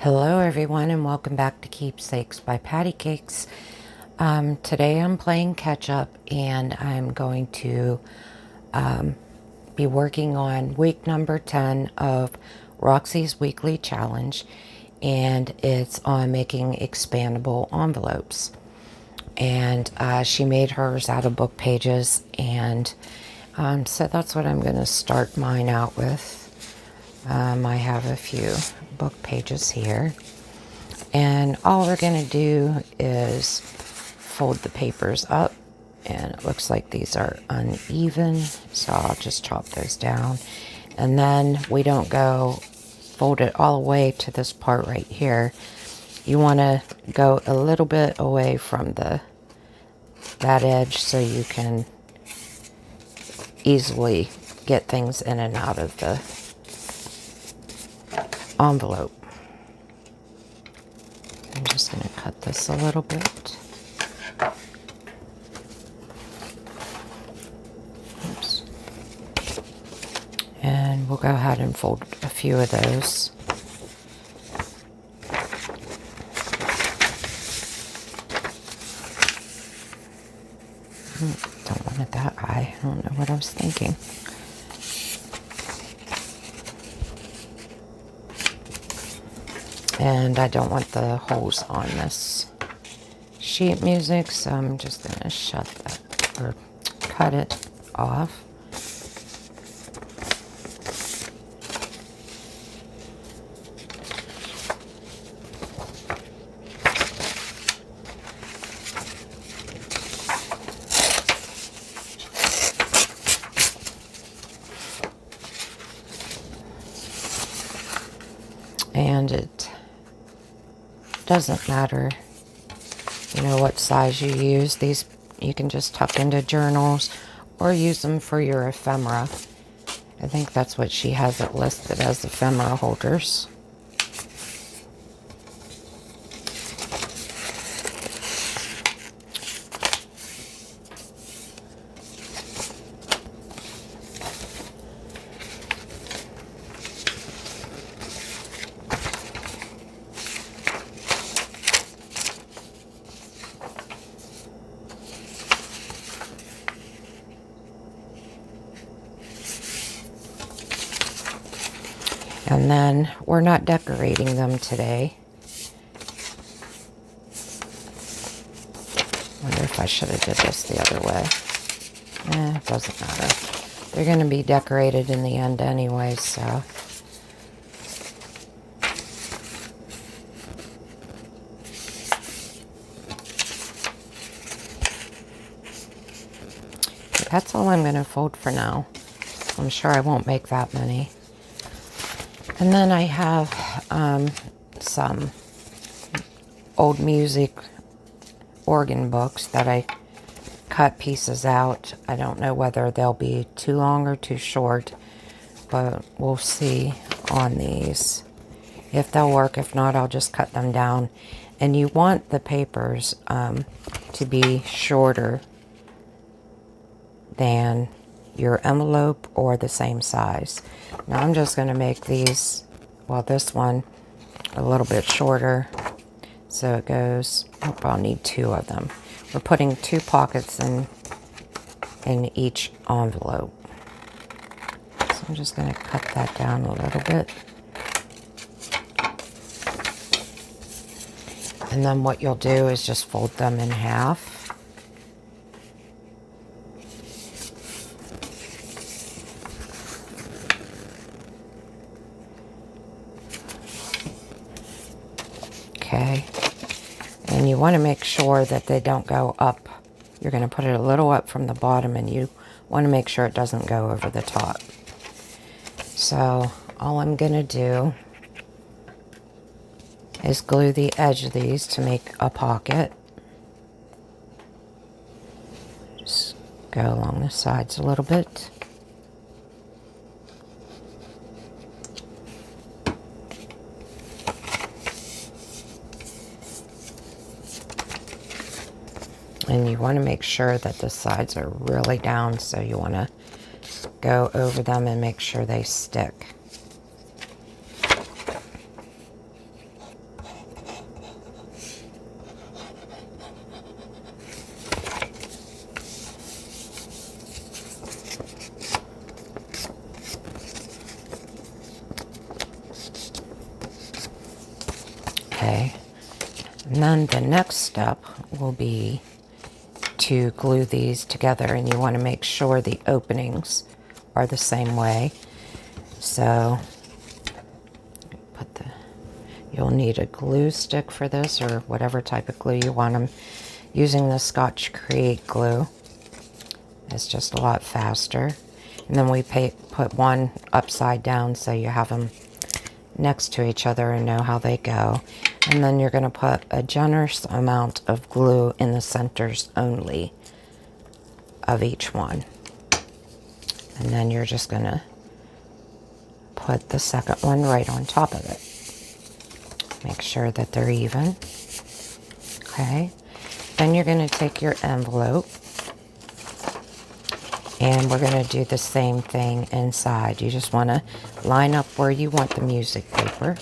Hello everyone and welcome back to Keepsakes by Patty Cakes. Today I'm playing catch up and I'm going to be working on week number 10 of Roxy's weekly challenge, and it's on making expandable envelopes. And she made hers out of book pages, and so that's what I'm going to start mine out with. I have a few book pages here. And all we're going to do is fold the papers up. And it looks like these are uneven, so I'll just chop those down. And then we don't go fold it all the way to this part right here. You want to go a little bit away from that edge so you can easily get things in and out of the envelope. I'm just going to cut this a little bit. Oops. And we'll go ahead and fold a few of those. Don't want it that high. I don't know what I was thinking. And I don't want the holes on this sheet music, so I'm just going to shut that or cut it off. And it doesn't matter, what size you use. These you can just tuck into journals or use them for your ephemera. I think that's what she has it listed as, ephemera holders. And then we're not decorating them today. Wonder if I should have did this the other way. It doesn't matter. They're going to be decorated in the end anyway, so. That's all I'm going to fold for now. I'm sure I won't make that many. And then I have some old music organ books that I cut pieces out. I don't know whether they'll be too long or too short, but we'll see on these if they'll work. If not, I'll just cut them down. And you want the papers to be shorter than your envelope or the same size. Now I'm just going to make these, well, this one a little bit shorter, so it goes, I'll need two of them. We're putting 2 pockets in each envelope. So I'm just going to cut that down a little bit. And then what you'll do is just fold them in half. Okay, and you want to make sure that they don't go up. You're going to put it a little up from the bottom, and you want to make sure it doesn't go over the top. So all I'm going to do is glue the edge of these to make a pocket. Just go along the sides a little bit. And you want to make sure that the sides are really down, so you want to go over them and make sure they stick. Okay, and then the next step will be to glue these together, and you want to make sure the openings are the same way. So you'll need a glue stick for this, or whatever type of glue you want. I'm using the Scotch Create glue. It's just a lot faster. And then we put one upside down so you have them next to each other and know how they go. And then you're going to put a generous amount of glue in the centers only of each one. And then you're just going to put the second one right on top of it. Make sure that they're even. Okay. Then you're going to take your envelope, and we're going to do the same thing inside. You just want to line up where you want the music paper.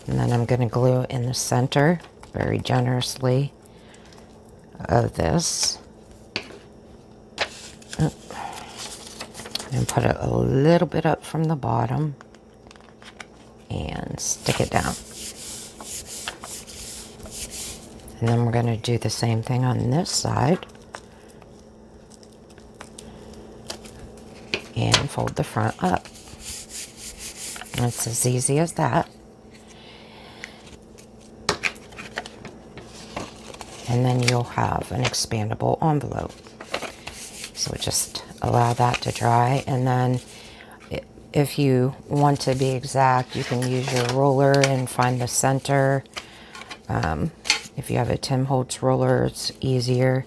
And then I'm going to glue in the center very generously of this. And put it a little bit up from the bottom and stick it down. And then we're going to do the same thing on this side. And fold the front up. And it's as easy as that. And then you'll have an expandable envelope. So just allow that to dry. And then if you want to be exact, you can use your ruler and find the center. If you have a Tim Holtz ruler, it's easier.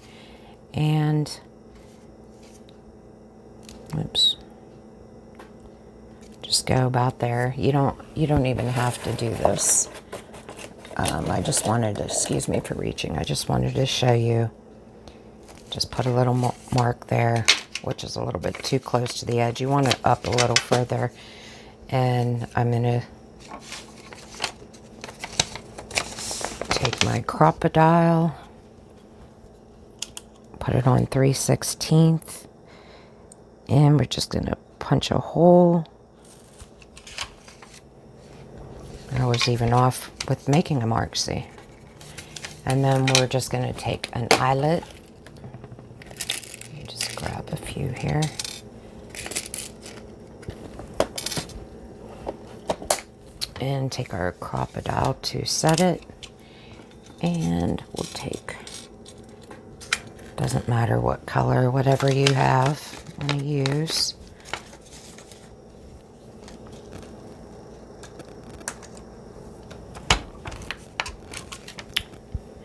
And, oops, just go about there. You don't even have to do this. I just wanted to, excuse me for reaching, I just wanted to show you. Just put a little mark there, which is a little bit too close to the edge. You want it up a little further. And I'm going to take my crocodile, put it on 3/16, and we're just going to punch a hole. I was even off with making a mark, see? And then we're just going to take an eyelet. Just grab a few here. And take our crocodile to set it. And we'll take, doesn't matter what color, whatever you have, want to use.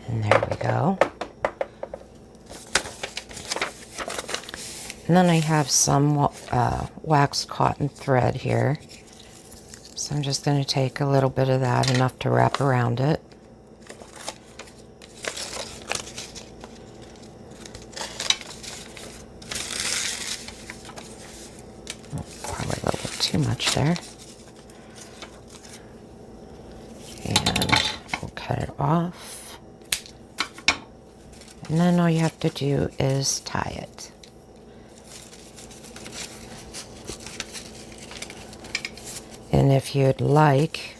And there we go. And then I have some waxed cotton thread here. So I'm just going to take a little bit of that, enough to wrap around it. Probably a little bit too much there. And we'll cut it off. And then all you have to do is tie it. And if you'd like,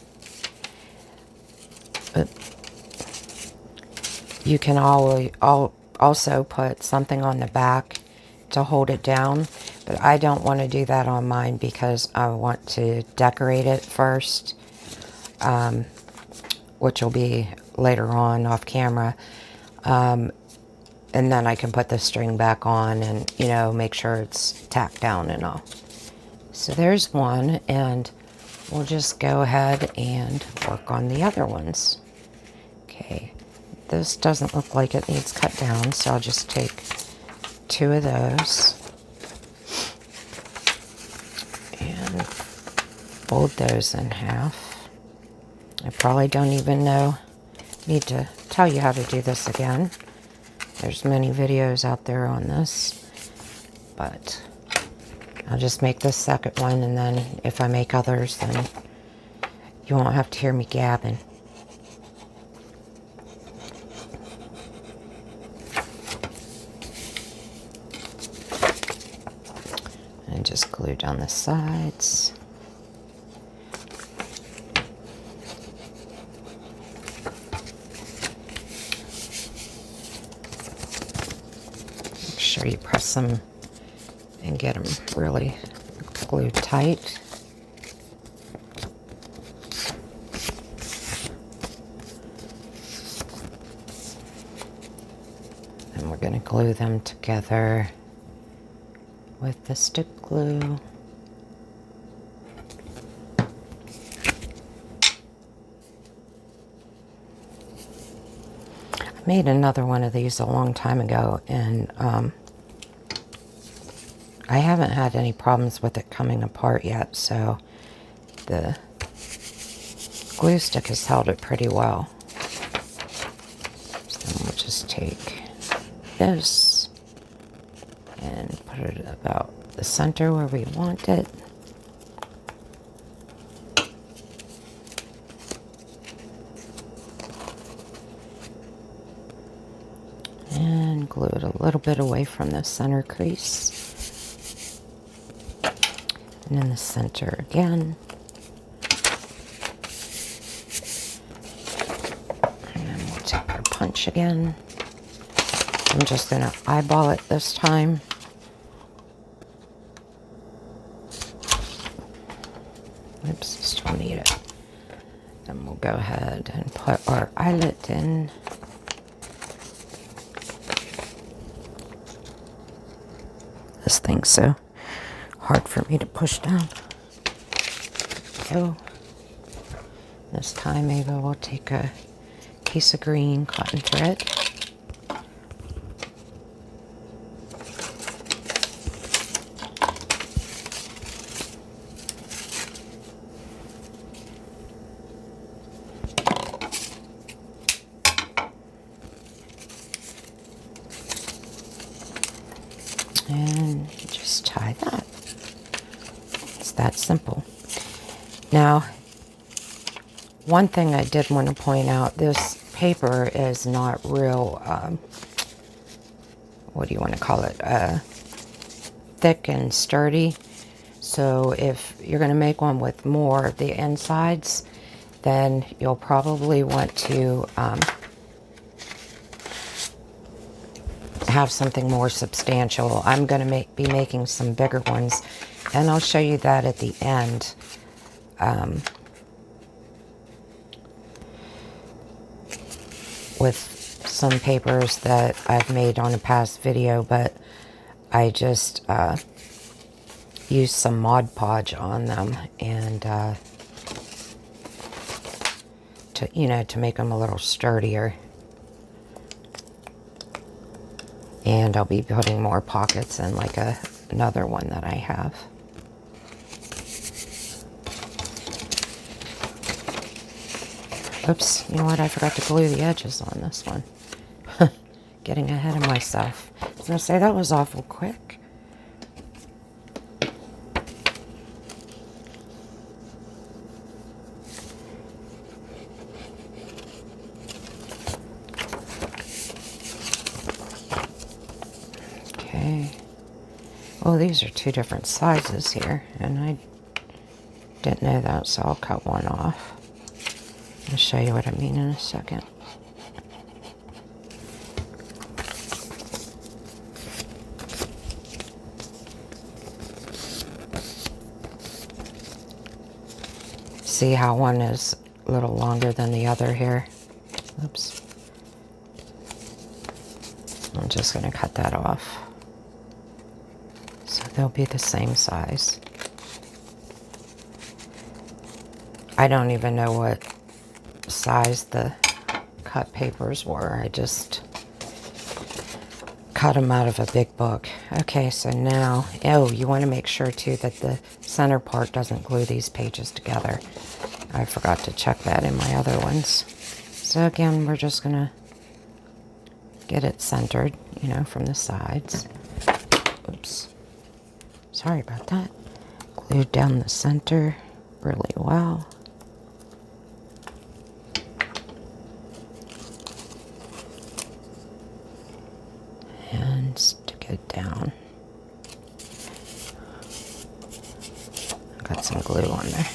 you can also put something on the back to hold it down. But I don't want to do that on mine because I want to decorate it first, which will be later on off camera. And then I can put the string back on and, you know, make sure it's tacked down and all. So there's one, and we'll just go ahead and work on the other ones. Okay, this doesn't look like it needs cut down, so I'll just take 2 of those and fold those in half. I probably don't even need to tell you how to do this again. There's many videos out there on this, but I'll just make this second one, and then if I make others, then you won't have to hear me gabbing. And just glue down the sides. sure you press them and get them really glued tight. And we're going to glue them together with the stick glue. I made another one of these a long time ago, and I haven't had any problems with it coming apart yet, so the glue stick has held it pretty well. So then we'll just take this and put it about the center where we want it. And glue it a little bit away from the center crease. And in the center again. And then we'll take our punch again. I'm just going to eyeball it this time. Oops, still need it. Then we'll go ahead and put our eyelet in. This thing's so hard for me to push down. So this time maybe we'll take a piece of green cotton thread. And just tie that. It's that simple. Now, one thing I did want to point out, this paper is not real, what do you want to call it, thick and sturdy. So if you're going to make one with more of the insides, then you'll probably want to have something more substantial. I'm going to be making some bigger ones, and I'll show you that at the end. With some papers that I've made on a past video, but I just used some Mod Podge on them, and to make them a little sturdier. And I'll be putting more pockets in, like another one that I have. Oops, you know what? I forgot to glue the edges on this one. Getting ahead of myself. I was going to say, that was awful quick. Okay. Oh, these are two different sizes here, and I didn't know that, so I'll cut one off. I'll show you what I mean in a second. See how one is a little longer than the other here? Oops. I'm just going to cut that off. So they'll be the same size. I don't even know what size the cut papers were. I just cut them out of a big book. Okay, so now, oh, you want to make sure too that the center part doesn't glue these pages together. I forgot to check that in my other ones. So again, we're just going to get it centered, from the sides. Oops. Sorry about that. Glue down the center really well. And stick it down. Got some glue on there.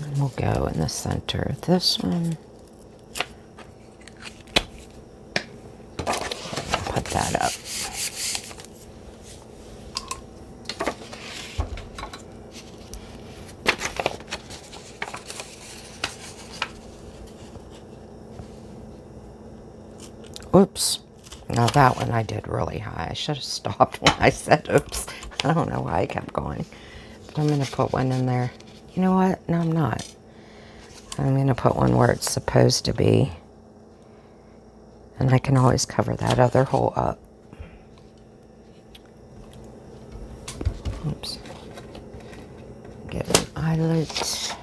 And we'll go in the center of this one. Put that Oops. Now that one I did really high. I should have stopped when I said oops. I don't know why I kept going. But I'm going to put one in there. You know what? No, I'm not. I'm going to put one where it's supposed to be. And I can always cover that other hole up. Oops. Get an eyelet.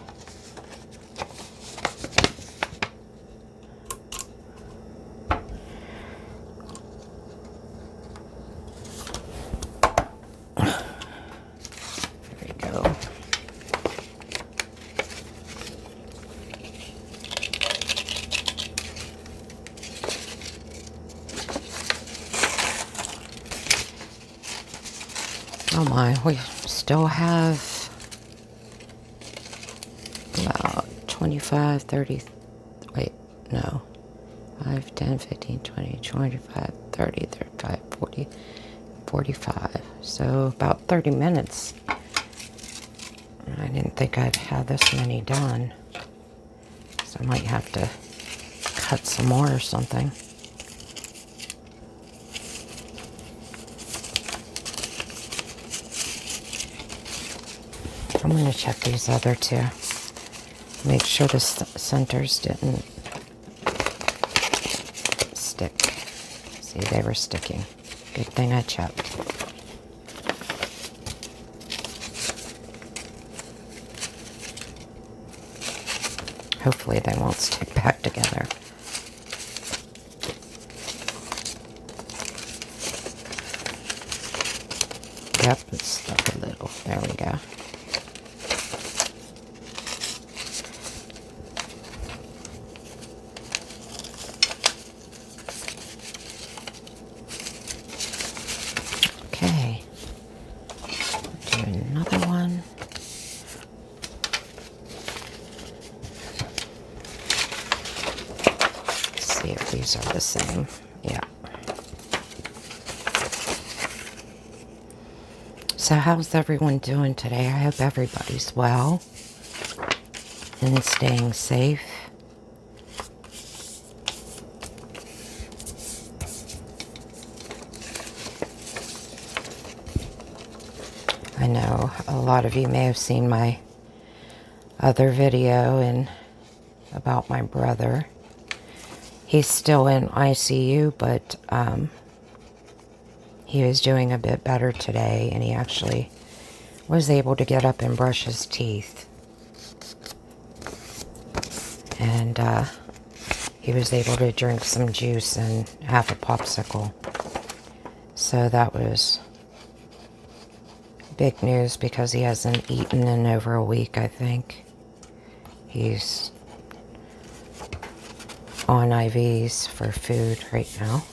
There we go. Oh my, we still have about 25, 30, wait, no, 5, 10, 15, 20, 25, 30, 35, 40, 45. So about 30 minutes. I didn't think I'd have this many done. So I might have to cut some more or something. I'm going to check these other two. Make sure the centers didn't stick. See, they were sticking. Good thing I checked. Hopefully they won't stick back together. Yep, it's stuck a little. There we go. Okay. Do another one. See if these are the same. Yeah. So how's everyone doing today? I hope everybody's well and staying safe. I know a lot of you may have seen my other video about my brother. He's still in ICU, but he was doing a bit better today, and he actually was able to get up and brush his teeth. And he was able to drink some juice and have a popsicle. So that was big news because he hasn't eaten in over a week, I think. He's on IVs for food right now.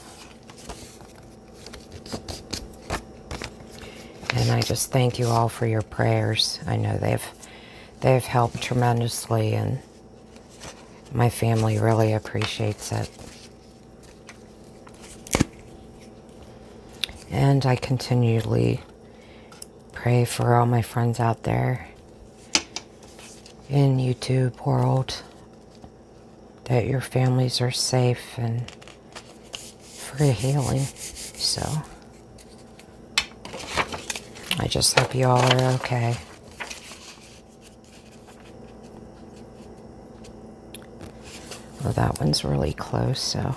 And I just thank you all for your prayers. I know they've helped tremendously, and my family really appreciates it. And I continually pray for all my friends out there in YouTube world, that your families are safe and for healing. So I just hope you all are okay. Well, that one's really close, so.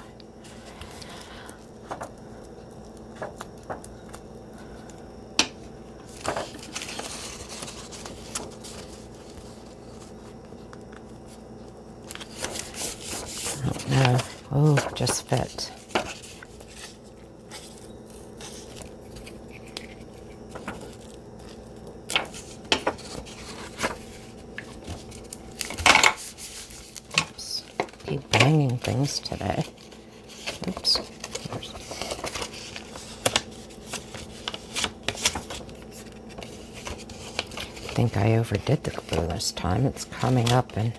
I don't know. Oh, just fit. Keep banging things today. Oops. I think I overdid the glue this time. It's coming up and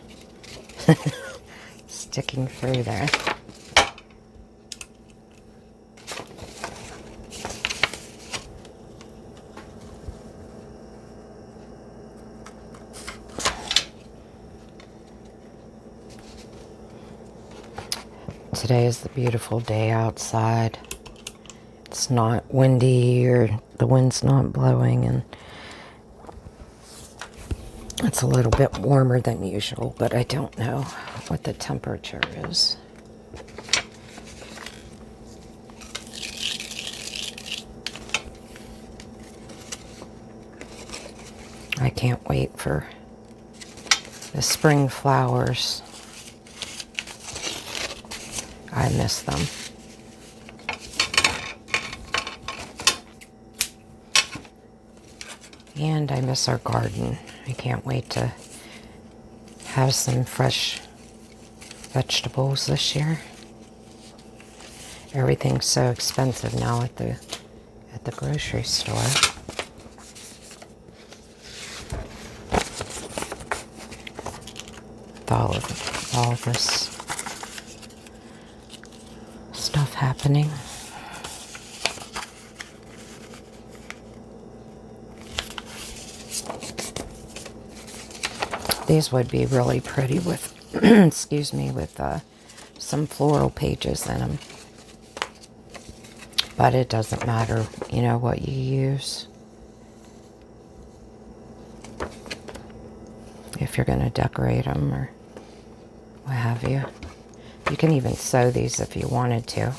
sticking through there. Today is the beautiful day outside. It's not windy or the wind's not blowing, and it's a little bit warmer than usual, but I don't know what the temperature is. I can't wait for the spring flowers. I miss them. And I miss our garden. I can't wait to have some fresh vegetables this year. Everything's so expensive now at the grocery store. With all this stuff happening. These would be really pretty with, excuse me, with some floral pages in them. But it doesn't matter, you know, what you use. If you're going to decorate them or what have you. You can even sew these if you wanted to.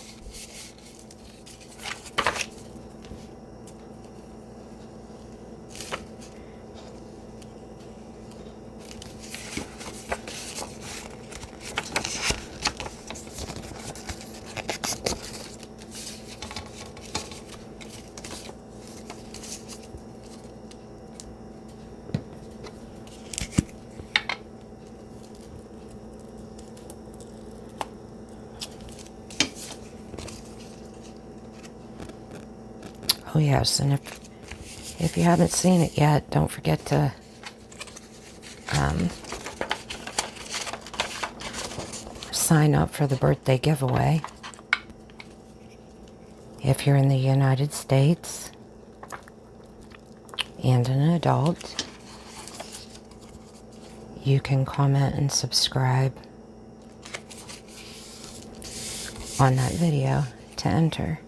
Oh yes, and if you haven't seen it yet, don't forget to sign up for the birthday giveaway. If you're in the United States and an adult, you can comment and subscribe on that video to enter.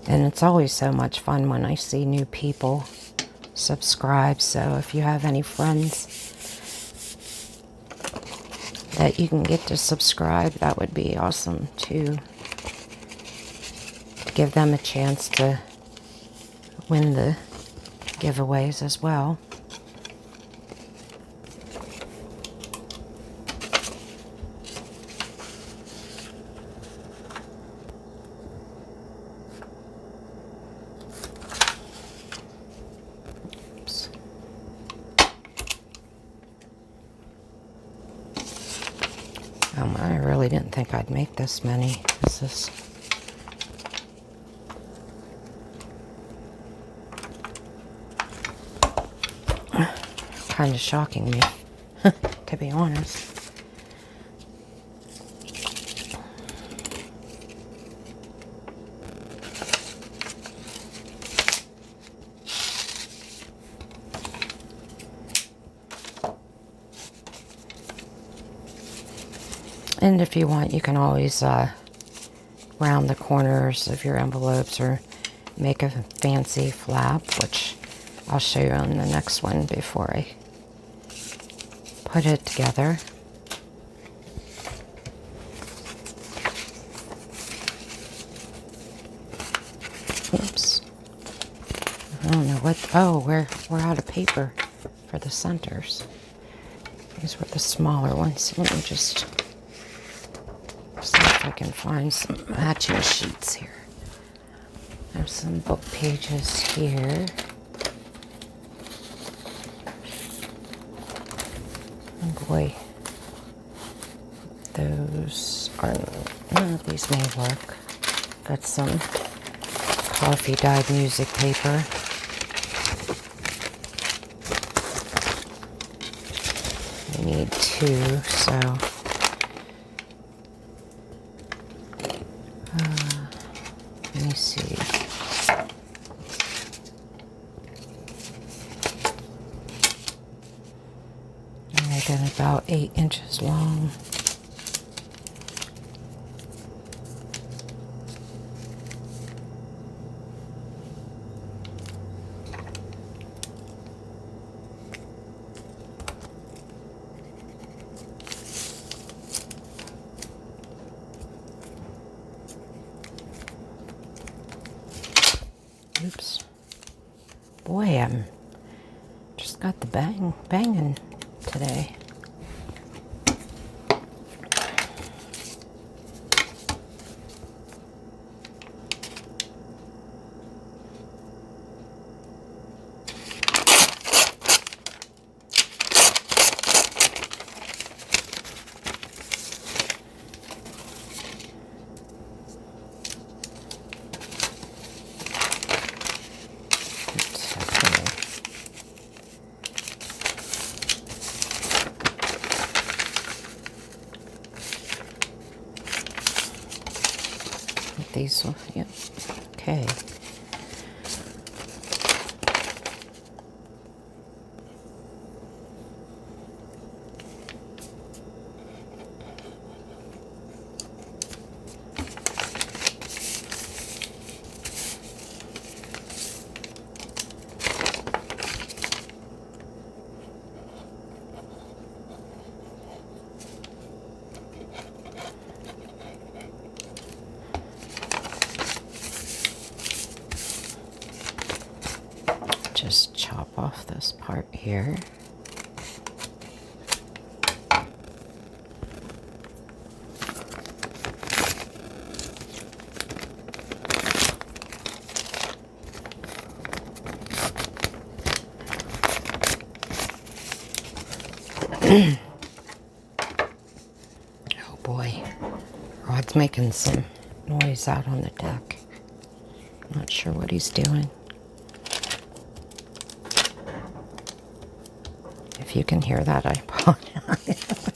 And it's always so much fun when I see new people subscribe. So if you have any friends that you can get to subscribe, that would be awesome to give them a chance to win the giveaways as well. I really didn't think I'd make this many. This is kind of shocking me, to be honest. And if you want, you can always round the corners of your envelopes or make a fancy flap, which I'll show you on the next one before I put it together. Oops. I don't know what, oh, we're out of paper for the centers. These were the smaller ones. Let me just see if I can find some matching sheets here. I have some book pages here. Oh boy. Those are, none of these may work. Got some coffee dyed music paper. I need two, so let me see. And they're about 8 inches long. I'm just got the banging today. These, yep, okay. Just chop off this part here. Oh boy, Rod's making some noise out on the deck. Not sure what he's doing. If you can hear that, I apologize.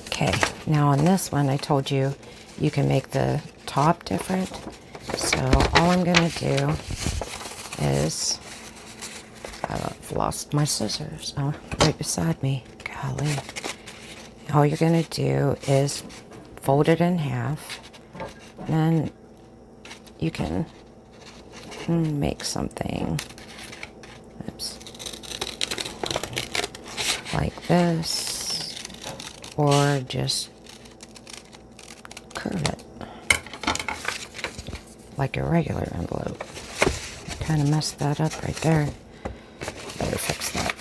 Okay, now on this one, I told you you can make the top different. So all I'm going to do is, I've lost my scissors. Oh, right beside me. Golly. All you're going to do is fold it in half. Then you can make something, oops, like this, or just curve it like a regular envelope. Kind of messed that up right there. Better fix that.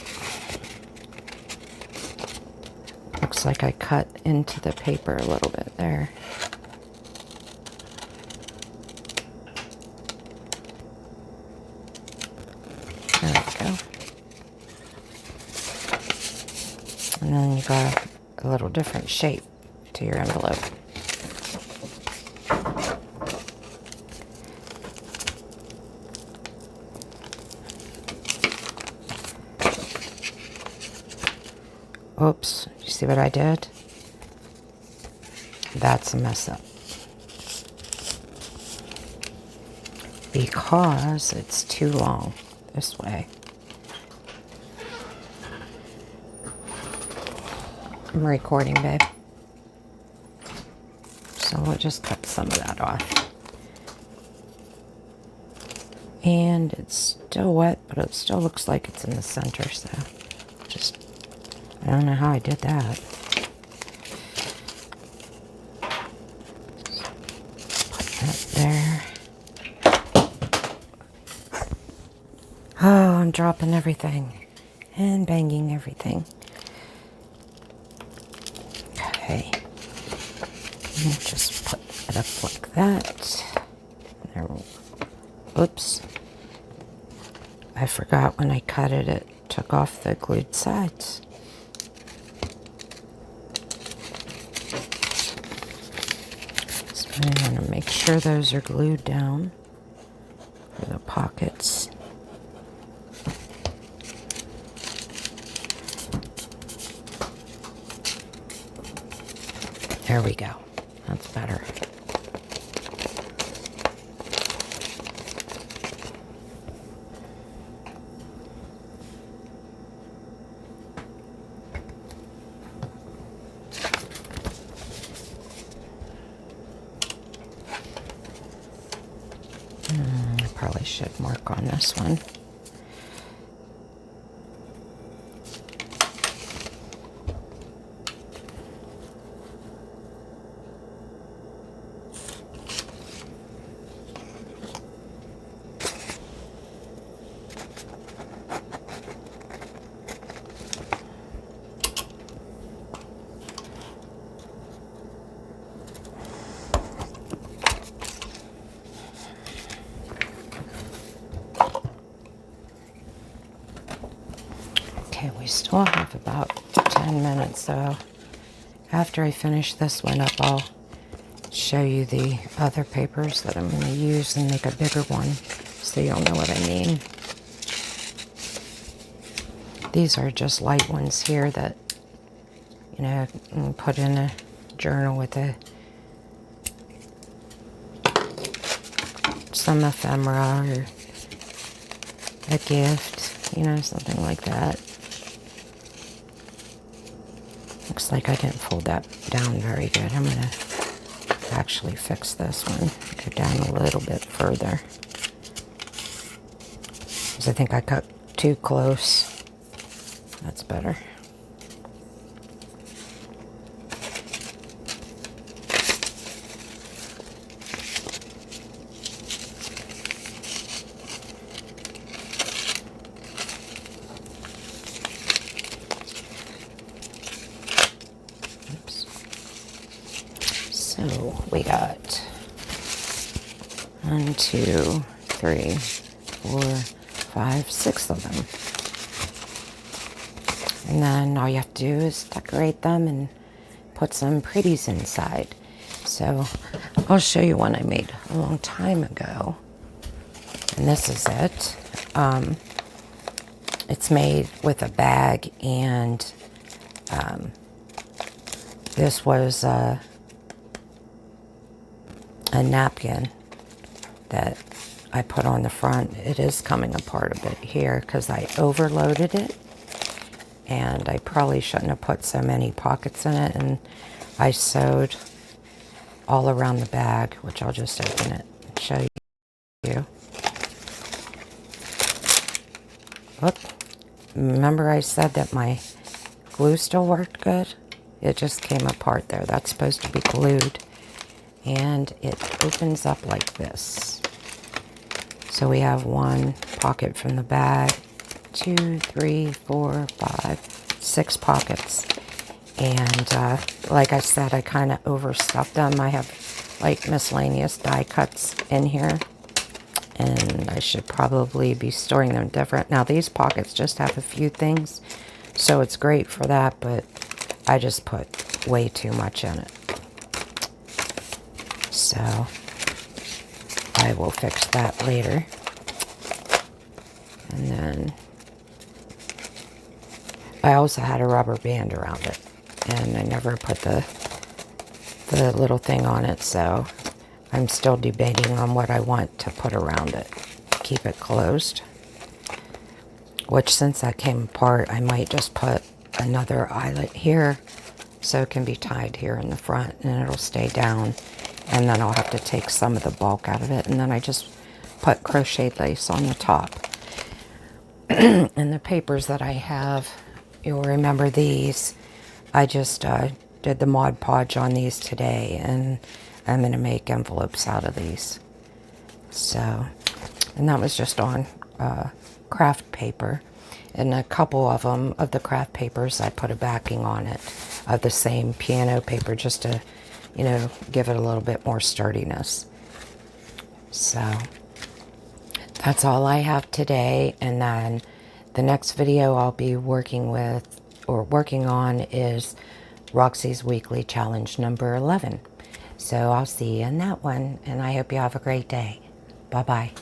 Looks like I cut into the paper a little bit there. There we go. And then you got a little different shape to your envelope. Oops, you see what I did? That's a mess up. Because it's too long this way. I'm recording, babe. So we'll just cut some of that off. And it's still wet, but it still looks like it's in the center, so just, I don't know how I did that. Put that there. Oh, I'm dropping everything and banging everything. Okay. And just put it up like that. There. Oops. I forgot when I cut it, it took off the glued sides. So I want to make sure those are glued down for the pockets. There we go. That's better. I probably should mark on this one. Okay, we still have about 10 minutes, so after I finish this one up, I'll show you the other papers that I'm going to use and make a bigger one so you'll know what I mean. These are just light ones here that, you know, you can put in a journal with some ephemera or a gift, you know, something like that. Looks like I didn't fold that down very good. I'm going to actually fix this one. Go down a little bit further. Because I think I cut too close. That's better. So we got 1, 2, 3, 4, 5, 6 of them. And then all you have to do is decorate them and put some pretties inside. So I'll show you one I made a long time ago. And this is it. It's made with a bag, and this was a napkin that I put on the front. It is coming apart a bit here because I overloaded it, and I probably shouldn't have put so many pockets in it, and I sewed all around the bag, which I'll just open it and show you. Look, remember I said that my glue still worked good? It just came apart there. That's supposed to be glued. And it opens up like this. So we have 1 pocket from the bag, 2, 3, 4, 5, 6 pockets. And like I said, I kind of overstuffed them. I have like miscellaneous die cuts in here, and I should probably be storing them different. Now these pockets just have a few things, so it's great for that, but I just put way too much in it. So I will fix that later. And then I also had a rubber band around it, and I never put the little thing on it, so I'm still debating on what I want to put around it. Keep it closed. Which, since that came apart, I might just put another eyelet here so it can be tied here in the front, and it'll stay down. And then I'll have to take some of the bulk out of it, and then I just put crocheted lace on the top. And the papers that I have, you'll remember these. I just did the Mod Podge on these today, and I'm going to make envelopes out of these. So, and that was just on craft paper. And a couple of them, of the craft papers, I put a backing on it of the same piano paper just to, you know, give it a little bit more sturdiness. So that's all I have today. And then the next video I'll be working on is Roxy's Weekly Challenge number 11. So I'll see you in that one, and I hope you have a great day. Bye-bye.